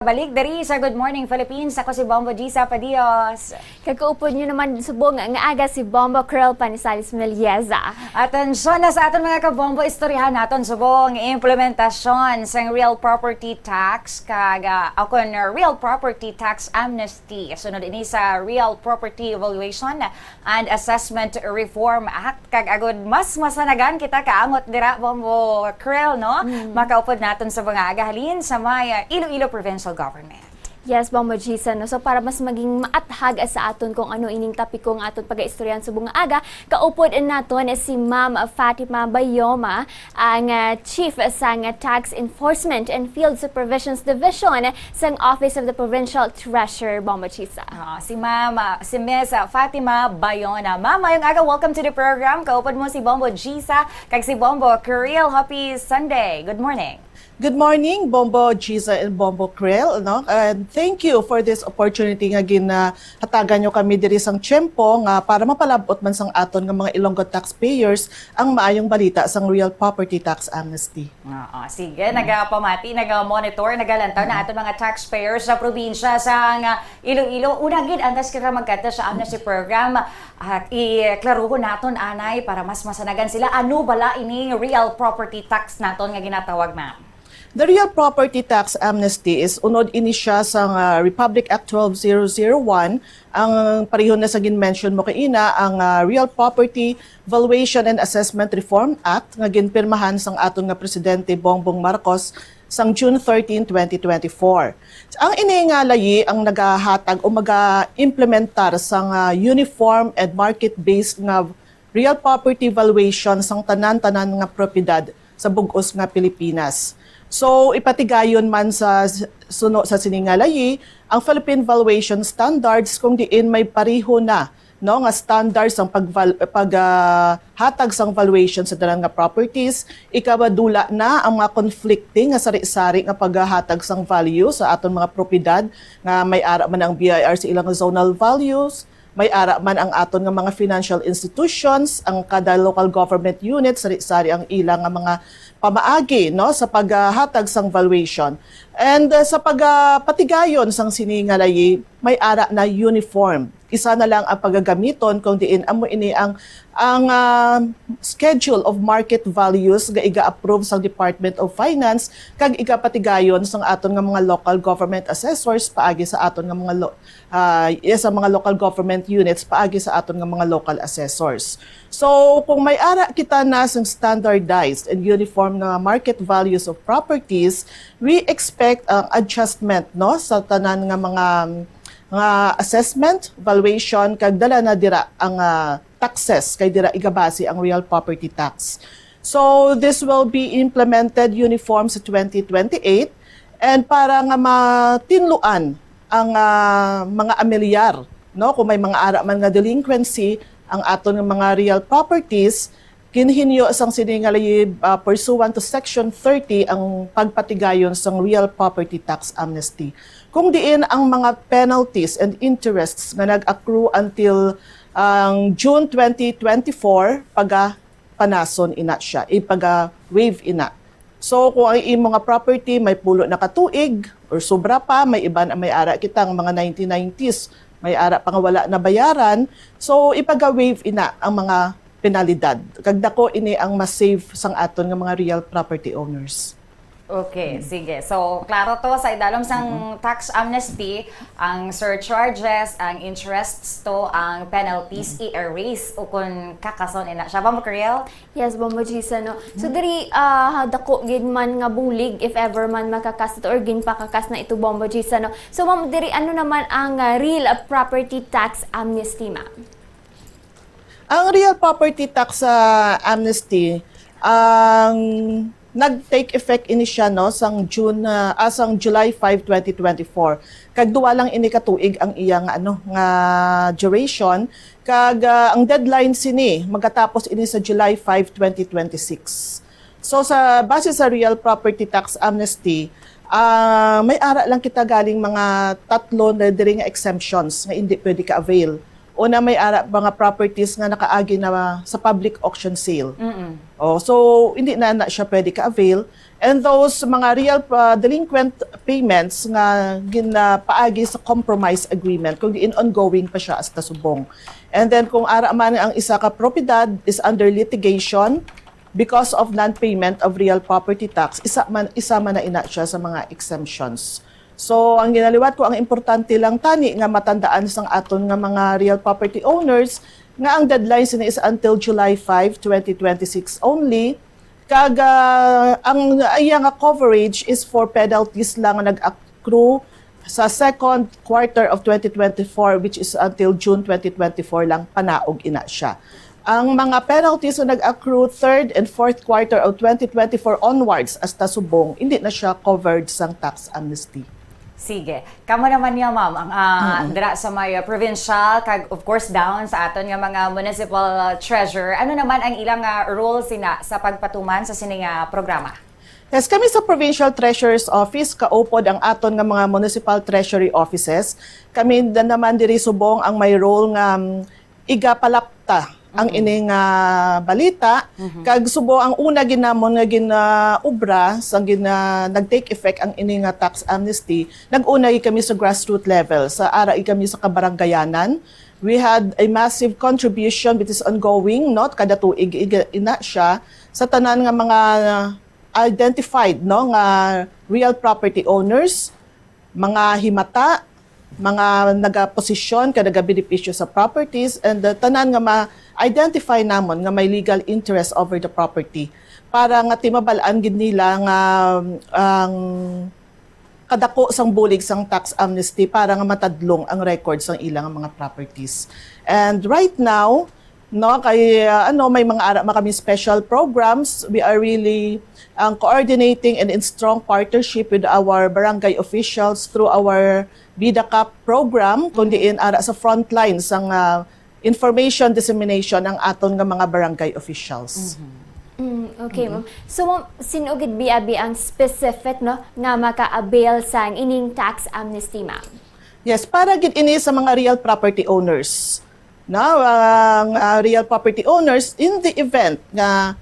Balik dari sa Good Morning Philippines. Ako si Bombo Gisa Padios. Kakaupod nyo naman subong nga aga si Bombo Krill Panisalis Melieza. Atensyon na sa aton mga kabombo, istoryahan naton subong implementasyon sa real property tax ako real property tax amnesty. Sunod ini sa Real Property Evaluation and Assessment Reform Act. Agod mas masanagan kita kaamot dira Bombo Krill, no? Makaupod naton sa mga aga halin sa may Iloilo Provincial Government. Yes, Bombo Gisa, no? So para mas maging maathag sa aton kung ano ining tapikong aton pag-istoryan sa bunga aga, kaupod naton si Ma'am Fatima Bayoma, ang Chief sa Tax Enforcement and Field Supervisions Division sa Office of the Provincial Treasurer, Bombo Gisa. Si Miss Fatima Bayona. Ma'am, yung aga, welcome to the program. Kaupod mo si Bombo Gisa, kag si Bombo Krill. Happy Sunday. Good morning. Good morning, Bombo Gisa and Bombo Krill, no? And thank you for this opportunity nga ginahatagan nyo kami diri sang tiyempo nga para mapalabot man sang aton nga mga Ilonggo taxpayers ang maayong balita sang Real Property Tax Amnesty. Sige, nagapamati, nagamonitor, nagalantaw na aton mga taxpayers sa probinsya sa Iloilo. Una gid antas kita magkata sa amnesty program. Iklaruhon naton anay para mas masanagan sila ano bala ini real property tax naton nga ginatawag, ma'am. The Real Property Tax Amnesty is unod ini siya sa Republic Act 12001. Ang pareho na sa gin-mention mo kaina ang Real Property Valuation and Assessment Reform Act nga ginpirmahan sang aton nga presidente Bongbong Marcos sang June 13, 2024. Ang iningalayi ang nagahatag o maga-implementar sang uniform and market-based nga real property valuation sang tanan-tanan nga propiedad sa bug-os nga Pilipinas. So ipatigayon man sa siningalayi ang Philippine Valuation Standards kung diin may pareho na no nga standards ang paghatag sang valuation sa dalang nga properties, ikabadula na ang mga conflicting nga sari-sari nga paghatag sang value sa aton mga propiedad nga may ara man ang BIR sa ilang zonal values, may ara man ang aton nga mga financial institutions, ang kada local government unit sari-sari ang ilang nga mga pamaagi no sa paghatag sang valuation. And sa pagpatigayon sang siningalayi may ara na uniform. Isa na lang ang paggagamiton kung diin amo ini ang schedule of market values nga iga-approve sa Department of Finance kag igapatigayon sang aton nga mga local government assessors paagi sa aton nga mga sa mga local government units paagi sa aton nga mga local assessors. So kung may ara kita na sang standardized and uniform na market values of properties, we expect ang adjustment no sa tanan nga mga assessment, valuation kag dala na dira ang taxes kay dira igabase ang real property tax. So this will be implemented uniform sa 2028 and para nga matinluan ang mga amilyar no kung may mga ara man nga delinquency ang aton nga mga real properties kinhinyo sang siningalayi pursuant to Section 30 ang pagpatigayon sang Real Property Tax Amnesty. Kung diin ang mga penalties and interests nga nag-accrue until June 2024 panason ina siya, ipaga-waive ina. So kung ang imo nga property may pulo na katuig or sobra pa, may iban may ara kitang mga 1990s, may ara pa nga wala na bayaran, so ipaga-waive ina ang mga penalidad. Kagdako ini ang mas-save sang aton nga mga real property owners. Okay, sige. So, klaro to sa idalom sang tax amnesty, ang surcharges, ang interests to, ang penalties i-erase o kung kakason ina. Siya ba mo, Krill? Yes, Bombo Gisa, no? So diri dako gid man nga bulig if ever man makakas or ginpakakas na ito, Bombo Gisa, no? So ma'am, diri ano naman ang real property tax amnesty, ma'am? Ang real property tax amnesty ang nag-take effect ini siya no sang July 5, 2024. Kag duwa lang ini katuig ang iyang nga duration kag ang deadline sini magatapos ini sa July 5, 2026. So sa base sa real property tax amnesty may ara lang kita galing mga tatlo na diri nga exemptions nga hindi pwede ka avail una may ara mga properties nga nakaagi na sa public auction sale. Oh, so hindi na siya pwede ka-avail. And those mga real delinquent payments nga ginapaagi sa compromise agreement kung diin ongoing pa siya hasta subong. And then kung ara man ang isa ka propiedad is under litigation because of non-payment of real property tax, isa man na ina siya sa mga exemptions. So ang ginaliwat ko, ang importante lang tani nga matandaan sang aton nga mga real property owners nga ang deadline sini is until July 5, 2026 only. Kag ang iya nga coverage is for penalties lang nga nag-accrue sa second quarter of 2024, which is until June 2024 lang panaog ina siya. Ang mga penalties na nag-accrue third and fourth quarter of 2024 onwards hasta subong, hindi na siya covered sang tax amnesty. Sige. Kamo naman niya, ma'am, ang dira sa may provincial, kag of course down sa aton nga mga municipal treasurer. Ano naman ang ilang role sina sa pagpatuman sa sining programa? Yes, kami sa Provincial Treasurer's Office, kaupod ang aton nga mga municipal treasury offices. Kami naman diri subong ang may role nga igapalapta ang ining balita. Kag subo ang una ginamon nga ginaubra sang nag-take effect ang ining tax amnesty, nag-unay kami sa grassroots level, sa arai kami sa kabaranggayanan. We had a massive contribution which is ongoing, not kada tuig ina siya sa tanan nga mga identified nga real property owners, mga himata, mga nagaposisyon kada benepisyo sa properties, and tanan nga ma-identify namon nga may legal interest over the property para nga timabalaan gid nila nga ang kadako sang bulig sang tax amnesty para nga matadlong ang records sang ilang mga properties. And right now, kay may mga ara kami special programs. We are really coordinating and in strong partnership with our barangay officials through our Bida Cup program, kundi ara sa front line sang information dissemination ng aton nga mga barangay officials. Okay, ma'am. So, ma'am, sinugid biabi ang specific nga maka-avail sang ining tax amnesty, ma'am? Yes, para gid ini sa mga real property owners. Ang real property owners, in the event na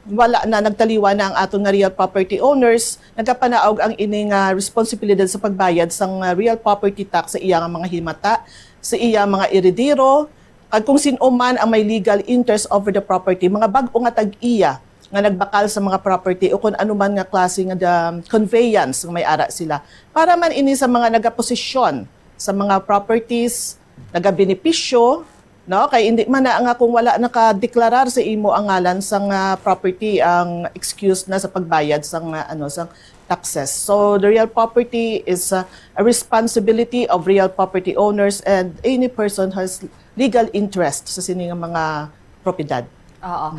wala na nagtaliwa na ang aton nga real property owners, nagapanaog ang ining responsibilidad sa pagbayad sang real property tax sa iyang mga himata, sa iyang mga iridiro, at kung sino man ang may legal interest over the property, mga bag-o nga tag-iya nga nagbakal sa mga property o kung ano man nga klase nga conveyance nga may ara sila. Para man ini sa mga nagaposisyon sa mga properties, nagabenepisyo, kay hindi man na nga kung wala nakadeklarar sa imo ang ngalan sang property ang excuse na sa pagbayad sang sang taxes. So the real property is a responsibility of real property owners, and any person has legal interest sa sining mga propiedad. Oo.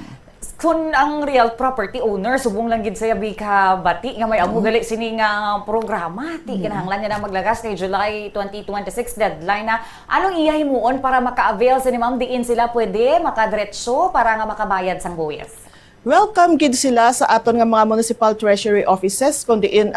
Kung ang real property owner, subong lang gid saya ka bati nga may amo gali sining programa, ti kinahanglan niya na maglagas kay July 2026 deadline na. Anong iyahimuon para maka-avail sa ni ma'am diin sila pwede makadiretso para nga makabayad sang buwis? Welcome gid sila sa aton nga mga municipal treasury offices kung diin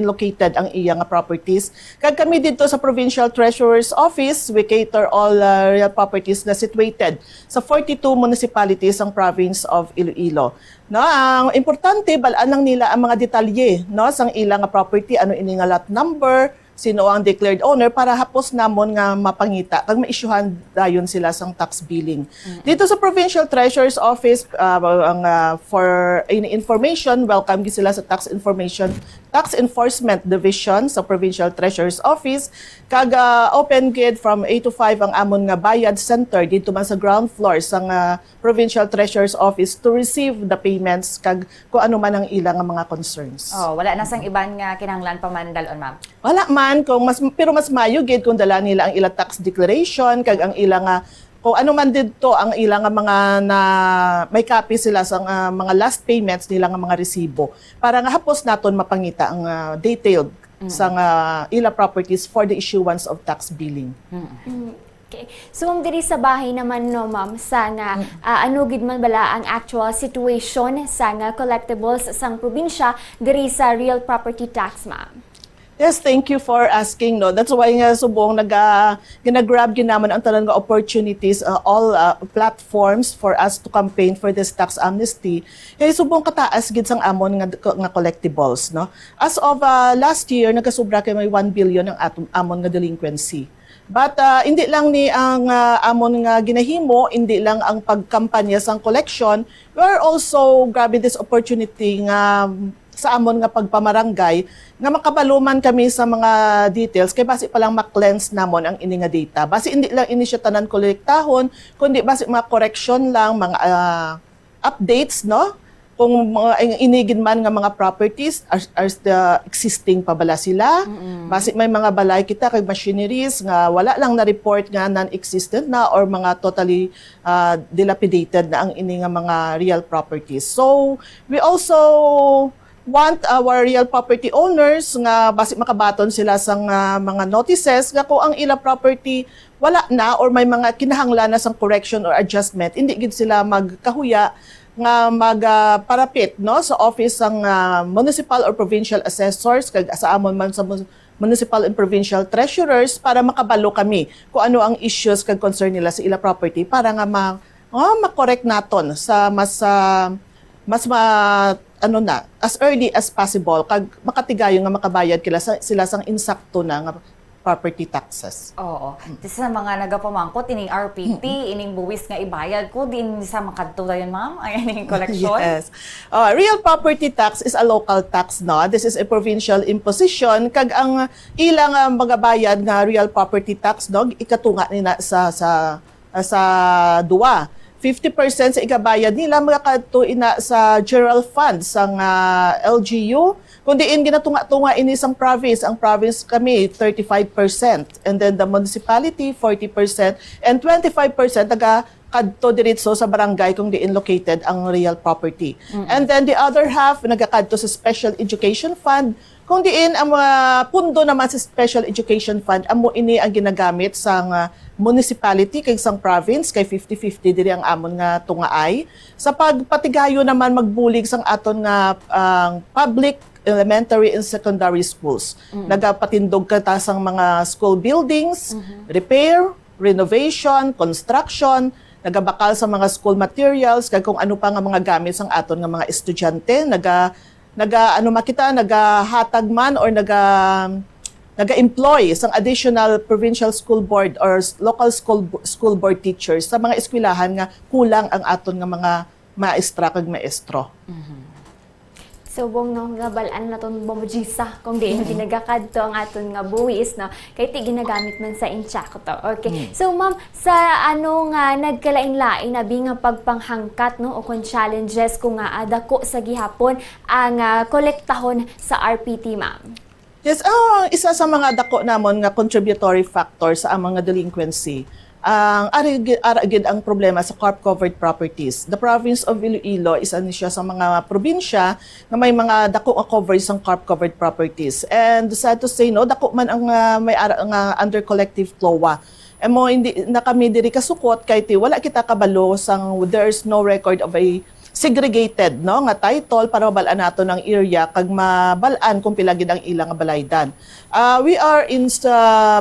located ang iyang properties. Kag kami dito sa Provincial Treasurer's Office, we cater all real properties na situated sa 42 municipalities ang province of Iloilo. Ang importante balaan lang nila ang mga detalye sang ilang property, ano ini nga lot number, sino ang declared owner para hapos namon nga mapangita kag ma-issuehan dayon sila sang tax billing. Dito sa Provincial Treasurer's Office, for any information, welcome gid sila sa Tax Enforcement Division sa Provincial Treasurer's Office. Kag open gid from 8 to 5 ang amon nga bayad center dito man sa ground floor sang Provincial Treasurer's Office to receive the payments kag kung ano man ang ilang mga concerns. Oh, wala na sang iban nga kinahanglan pa man dalon, ma'am. Wala man, pero mas mayo gid kung dala nila ang ilang tax declaration kag ang ilang kung ano man dito ang ilang mga na may copy sila sa mga last payments nila nga mga resibo para nga hapos naton mapangita ang detailed sa ilang properties for the issuance of tax billing. Okay. So, ma'am, diri sa bahay naman, ma'am, sa nga, ano gid man bala ang actual situation sa nga collectibles sang probinsya diri sa real property tax, ma'am? Yes, thank you for asking. No, that's why nga subong ginagrab ginaman ang tanan nga opportunities, all platforms for us to campaign for this tax amnesty. Kaya subong kataas gid sang amon nga collectibles, no. As of last year nagasobra kay may 1 billion ang amon nga delinquency. But hindi lang ni ang amon nga ginahimo, hindi lang ang pagkampanya sang collection, we are also grabbing this opportunity nga sa amon nga pagpamarangay nga makabaluman kami sa mga details kay basi pa lang ma-cleanse namon ang ini nga data. Basi hindi lang ini siya tanan kolektahon, kundi basi mga correction lang, mga updates, no? Kung mga inigid man nga mga properties are the existing pa bala sila. Basi may mga balay kita kay machineries nga wala lang na report nga non-existent na or mga totally dilapidated na ang ini nga mga real properties. So we also want our real property owners nga basi makabaton sila sa mga notices nga kung ang ila property wala na or may mga kinahanglan na sang correction or adjustment, hindi gid sila magkahuya nga magparapit no sa office ng municipal or provincial assessors kag sa amon man sa municipal and provincial treasurers para makabalo kami kung ano ang issues kag concern nila sa ila property para nga ma-correct naton sa ano na, as early as possible, kag makatigayo nga makabayad sila sang insakto na nga property taxes. Oo. Sa mga nagapamangkot, ining RPT, ining buwis nga ibayad ko, din sa makadto dayon ma'am, ay ining collection. Yes. Real property tax is a local tax, no? This is a provincial imposition. Kag ang ilang mga bayad nga real property tax, no? Ikatunga nila sa duwa. 50% sa ikabayad nila magkakadto ina sa general fund sang LGU. Kung diin ginatunga-tunga ini sang province, ang province kami 35% and then the municipality 40% and 25% kadto diretso sa barangay kung diin located ang real property. And then the other half nagakadto sa special education fund. Kung diin ang mga pundo naman sa special education fund, amo ini ang ginagamit sa municipality kay sang province kay 50-50 diri ang amon nga tungaay. Sa pagpatigayo naman magbulig sang aton nga public elementary and secondary schools. Nagapatindog ka sang mga school buildings, repair, renovation, construction, nagabakal sa mga school materials kay kung ano pa nga mga gamit sang aton nga mga estudyante, nagahatag man or naga-employ sang additional provincial school board or local school board teachers sa mga eskwelahan nga kulang ang aton nga mga maestra kag maestro. So, buong no, gabalaan na itong bomojisa kung di ginagakadto ang aton nga buwis, no? Kaya ti ginagamit man sa inchakto. Okay. So, ma'am, sa ano nga nagkalain-lain na nga pagpanghangkat, no? O kung challenges kung nga dako sa gihapon ang kolektahon sa RPT, ma'am? Yes, isa sa mga dako namon nga contributory factor sa mga delinquency. Ang aragid ang problema sa CORP-covered properties. The province of Iloilo is ano siya sa mga probinsya na may mga dako nga coverage ng CORP-covered properties. And sad to say, no, dako man ang may under collective CLOA. Mo hindi na kami diri kasukot kay wala kita kabalo sang there's no record of a segregated no nga title para mabalaan nato ng area kag mabalaan kung pila gid ang ilang balaydan. We are in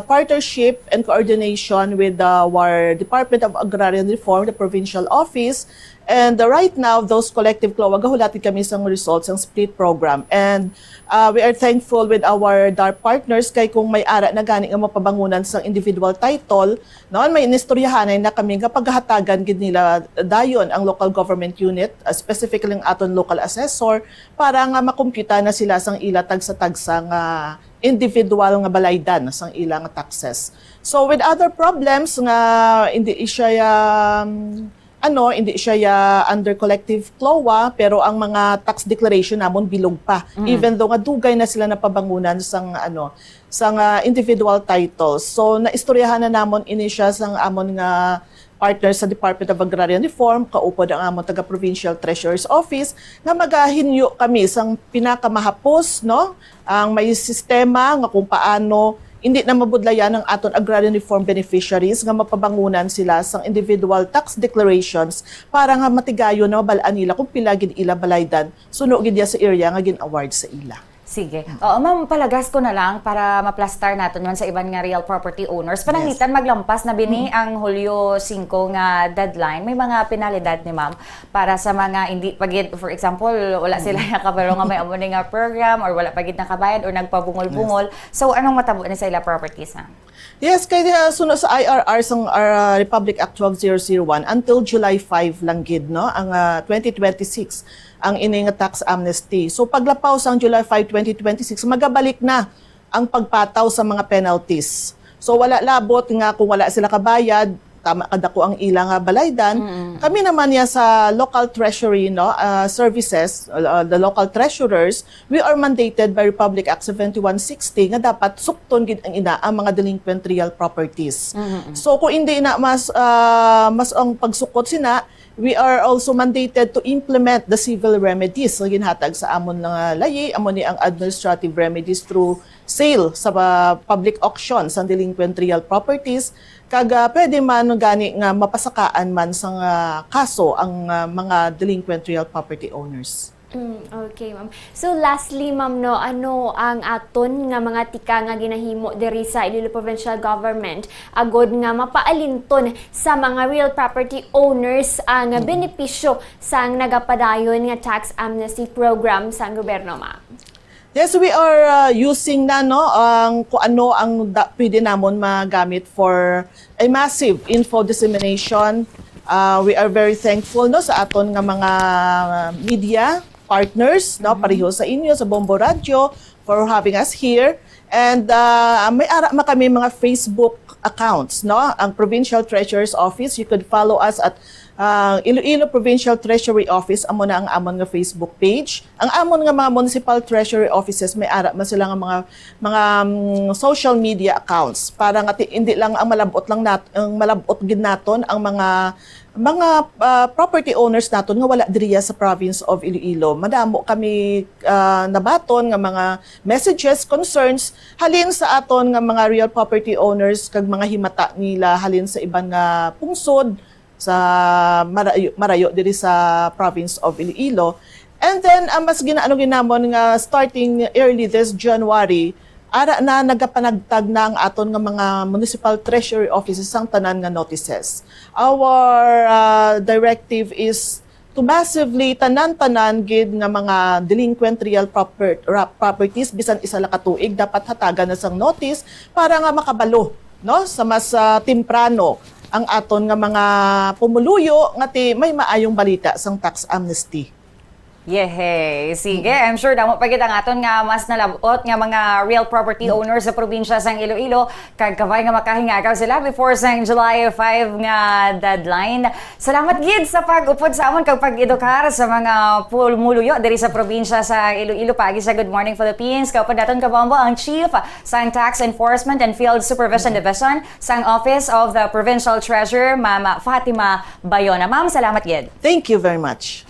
partnership and coordination with our Department of Agrarian Reform, the provincial office, and right now those collective CLOA gahulatin kami sang results ng split program, and we are thankful with our DARP partners kay kung may ara na gani nga mapabangunan sang individual title noon may inistoryahanay na kami nga paghahatagan gid nila dayon ang local government unit, specifically ang aton local assessor para nga makompyuta na sila sang ila tagsa-tagsa nga individual nga balaydan sang ilang taxes. So with other problems nga hindi siya under collective CLOA pero ang mga tax declaration namon bilog pa even though nga dugay na sila napabangunan sang individual titles. So naistoryahan na namon ini siya sang amon nga partners sa Department of Agrarian Reform, kaupod ang amon taga-provincial treasurer's office nga magahinyo kami sang pinakamahapos no ang may sistema nga kung paano hindi na mabudlayan ang aton agrarian reform beneficiaries nga mapabangunan sila sang individual tax declarations para nga matigayo na mabalaan nila kung pila gid ila balaydan suno gid sa area nga gin-award sa ila. Sige. Oo, ma'am, palagas ko na lang para maplastar natin man sa iban nga real property owners. Pananglitan maglampas na bini ang Hulyo 5 nga deadline. May mga penalidad ni ma'am para sa mga hindi pagid, for example, wala sila nakabalo nga may amo ni nga program or wala pagid nakabayad or nagpabungol-bungol. So anong matabo ni sa ila properties na? Yes, kaya sunod sa IRR sang Republic Act 12001 until July 5 lang gid no ang 2026 ang ini nga tax amnesty. So paglapaw sang July 5, 2026 magabalik na ang pagpataw sa mga penalties. So wala labot nga kung wala sila kabayad, tama kadako ang ilang balaydan. Kami naman ya sa local treasury no services, the local treasurers, we are mandated by Republic Act 7160 nga dapat sukton gid ang ina ang mga delinquent real properties. So kung hindi na mas ang pagsukot sina, we are also mandated to implement the civil remedies na ginhatag sa amon nga layi, amon ni ang administrative remedies through sale sa public auction sa delinquent real properties. Kaga pwede man gani nga mapasakaan man sa kaso ang mga delinquent real property owners. Okay, ma'am. So lastly, ma'am, no, ano ang aton nga mga tika nga ginahimo diri sa Iloilo Provincial Government agod nga mapaalinton sa mga real property owners ang benepisyo sang nagapadayon nga tax amnesty program sa gobyerno, ma'am? Yes, we are using na no ang kung ano ang pwede namon magamit for a massive info dissemination. We are very thankful no sa aton nga mga media partners no pareho sa inyo sa Bombo Radio for having us here. And may ara kami mga Facebook accounts no ang Provincial Treasurer's Office. You could follow us at Iloilo Provincial Treasury Office, amo na ang amon nga Facebook page. Ang amon nga mga municipal treasury offices may ara man sila nga mga social media accounts para nga hindi lang ang malabot lang ang malabot gid naton ang mga property owners naton nga wala diriya sa province of Iloilo. Madamo kami nabaton nga mga messages, concerns halin sa aton nga mga real property owners kag mga himata nila halin sa iban nga pungsod sa Marayo diri sa province of Iloilo. And then mas ginamon nga starting early this January ara na nagapanagtag na ang aton nga mga municipal treasury offices ang tanan nga notices. Our directive is to massively tanan-tanan gid nga mga delinquent real properties bisan isa la ka tuig dapat hatagan na sang notice para nga makabalo no sa mas temprano ang aton nga mga pumuluyo nga may maayong balita sang tax amnesty. Yehey! Sige, I'm sure damo pagit ang aton nga mas nalabot nga mga real property owners sa probinsya sang Iloilo kag kabay nga makahingagaw sila before sang July 5 nga deadline. Salamat gid sa pag-upod sa amon kag pag-edukar sa mga pumuluyo diri sa probinsya sa Iloilo pagi sa Good Morning Philippines. Kaupod daton kabombo ang Chief sang Tax Enforcement and Field Supervision Division sang Office of the Provincial Treasurer, Ma'am Fatima Bayona. Ma'am, salamat gid. Thank you very much.